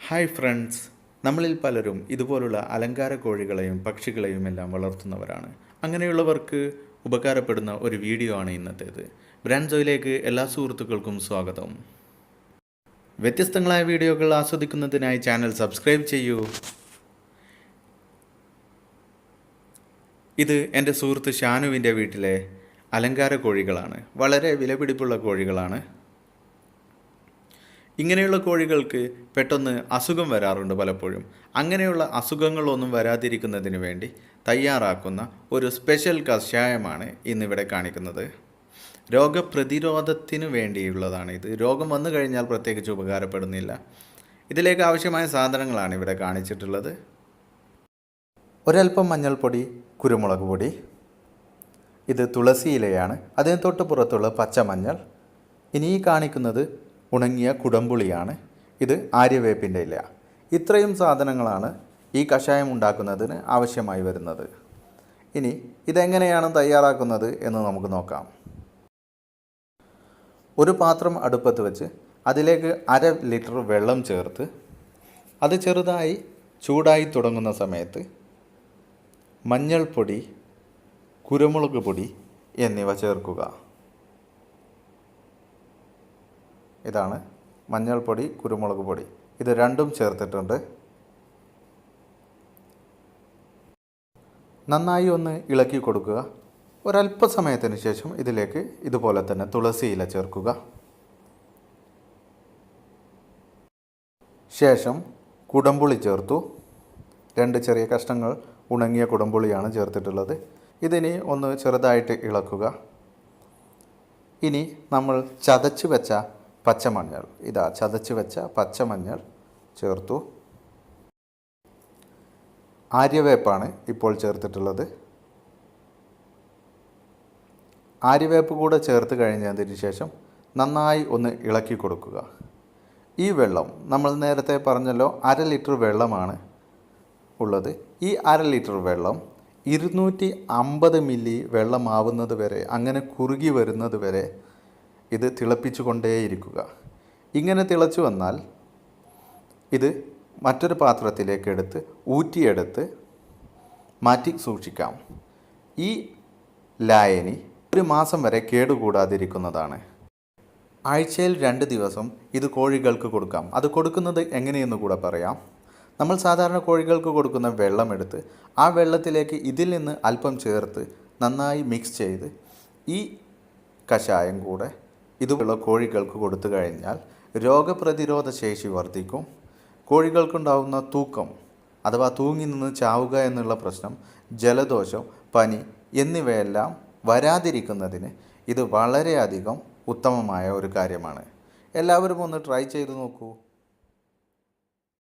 Hi friends, നമ്മളിൽ പലരും ഇതുപോലുള്ള അലങ്കാര കോഴികളെയും പക്ഷികളെയും എല്ലാം വളർത്തുന്നവരാണ്. അങ്ങനെയുള്ളവർക്ക് ഉപകാരപ്പെടുന്ന ഒരു വീഡിയോ ആണ് ഇന്നത്തേത്. ബ്രാൻഡ്സോയിലേക്ക് എല്ലാ സുഹൃത്തുക്കൾക്കും സ്വാഗതം. വ്യത്യസ്തങ്ങളായ വീഡിയോകൾ ആസ്വദിക്കുന്നതിനായി ചാനൽ സബ്സ്ക്രൈബ് ചെയ്യൂ. ഇത് എൻ്റെ സുഹൃത്ത് ഷാനുവിൻ്റെ വീട്ടിലെ അലങ്കാര കോഴികളാണ്. വളരെ വിലപിടിപ്പുള്ള കോഴികളാണ്. ഇങ്ങനെയുള്ള കോഴികൾക്ക് പെട്ടെന്ന് അസുഖം വരാറുണ്ട് പലപ്പോഴും. അങ്ങനെയുള്ള അസുഖങ്ങളൊന്നും വരാതിരിക്കുന്നതിന് വേണ്ടി തയ്യാറാക്കുന്ന ഒരു സ്പെഷ്യൽ കഷായമാണ് ഇന്നിവിടെ കാണിക്കുന്നത്. രോഗപ്രതിരോധത്തിന് വേണ്ടിയുള്ളതാണ് ഇത്. രോഗം വന്നു കഴിഞ്ഞാൽ പ്രത്യേകിച്ച് ഉപകാരപ്പെടുന്നില്ല. ഇതിലേക്ക് ആവശ്യമായ സാധനങ്ങളാണ് ഇവിടെ കാണിച്ചിട്ടുള്ളത്. ഒരൽപ്പം മഞ്ഞൾപ്പൊടി, കുരുമുളക് പൊടി, ഇത് തുളസി ഇലയാണ്, അതിന് തൊട്ട് പുറത്തുള്ള പച്ചമഞ്ഞൾ. ഇനി ഈ കാണിക്കുന്നത് ഉണങ്ങിയ കുടംപുളിയാണ്, ഇത് ആര്യവേപ്പിൻ്റെ ഇല. ഇത്രയും സാധനങ്ങളാണ് ഈ കഷായം ഉണ്ടാക്കുന്നതിന് ആവശ്യമായി വരുന്നത്. ഇനി ഇതെങ്ങനെയാണ് തയ്യാറാക്കുന്നത് എന്ന് നമുക്ക് നോക്കാം. ഒരു പാത്രം അടുപ്പത്ത് വെച്ച് അതിലേക്ക് 1/2 ലിറ്റർ വെള്ളം ചേർത്ത് അത് ചെറുതായി ചൂടായി തുടങ്ങുന്ന സമയത്ത് മഞ്ഞൾപ്പൊടി, കുരുമുളക് പൊടി എന്നിവ ചേർക്കുക. ഇതാണ് മഞ്ഞൾപ്പൊടി, കുരുമുളക് പൊടി, ഇത് രണ്ടും ചേർത്തിട്ടുണ്ട്. നന്നായി ഒന്ന് ഇളക്കി കൊടുക്കുക. ഒരല്പസമയത്തിന് ശേഷം ഇതിലേക്ക് ഇതുപോലെ തന്നെ തുളസി ഇല ചേർക്കുക. ശേഷം കുടംപുളി ചേർത്തു. 2 ചെറിയ കഷ്ണങ്ങൾ ഉണങ്ങിയ കുടംപുളിയാണ് ചേർത്തിട്ടുള്ളത്. ഇതിനി ഒന്ന് ചെറുതായിട്ട് ഇളക്കുക. ഇനി നമ്മൾ ചതച്ച് വെച്ച പച്ചമഞ്ഞൾ, ചതച്ച് വെച്ച പച്ചമഞ്ഞൾ ചേർത്തു. ആര്യവേപ്പാണ് ഇപ്പോൾ ചേർത്തിട്ടുള്ളത്. ആര്യവേപ്പ് കൂടെ ചേർത്ത് കഴിഞ്ഞതിന് ശേഷം നന്നായി ഒന്ന് ഇളക്കി കൊടുക്കുക. ഈ വെള്ളം നമ്മൾ നേരത്തെ പറഞ്ഞല്ലോ 1/2 ലിറ്റർ വെള്ളമാണ് ഉള്ളത്. ഈ 1/2 ലിറ്റർ വെള്ളം 250 മില്ലി വെള്ളമാവുന്നത് വരെ, അങ്ങനെ കുറുകി വരുന്നത് വരെ ഇത് തിളപ്പിച്ചു കൊണ്ടേയിരിക്കുക. ഇങ്ങനെ തിളച്ചു വന്നാൽ ഇത് മറ്റൊരു പാത്രത്തിലേക്ക് എടുത്ത് ഊറ്റിയെടുത്ത് മാറ്റി സൂക്ഷിക്കാം. ഈ ലായനി 1 മാസം വരെ കേടുകൂടാതിരിക്കുന്നതാണ്. ആഴ്ചയിൽ 2 ദിവസം ഇത് കോഴികൾക്ക് കൊടുക്കാം. അത് കൊടുക്കുന്നത് എങ്ങനെയെന്ന് കൂടെ പറയാം. നമ്മൾ സാധാരണ കോഴികൾക്ക് കൊടുക്കുന്ന വെള്ളം എടുത്ത് ആ വെള്ളത്തിലേക്ക് ഇതിൽ നിന്ന് അല്പം ചേർത്ത് നന്നായി മിക്സ് ചെയ്ത് ഈ കഷായം കൂടെ ഇതുള്ള കോഴികൾക്ക് കൊടുത്തു കഴിഞ്ഞാൽ രോഗപ്രതിരോധ ശേഷി വർദ്ധിക്കും. കോഴികൾക്കുണ്ടാവുന്ന തൂക്കം അഥവാ തൂങ്ങി നിന്ന് ചാവുക എന്നുള്ള പ്രശ്നം, ജലദോഷം, പനി എന്നിവയെല്ലാം വരാതിരിക്കുന്നതിന് ഇത് വളരെയധികം ഉത്തമമായ ഒരു കാര്യമാണ്. എല്ലാവരും ഒന്ന് ട്രൈ ചെയ്ത് നോക്കൂ.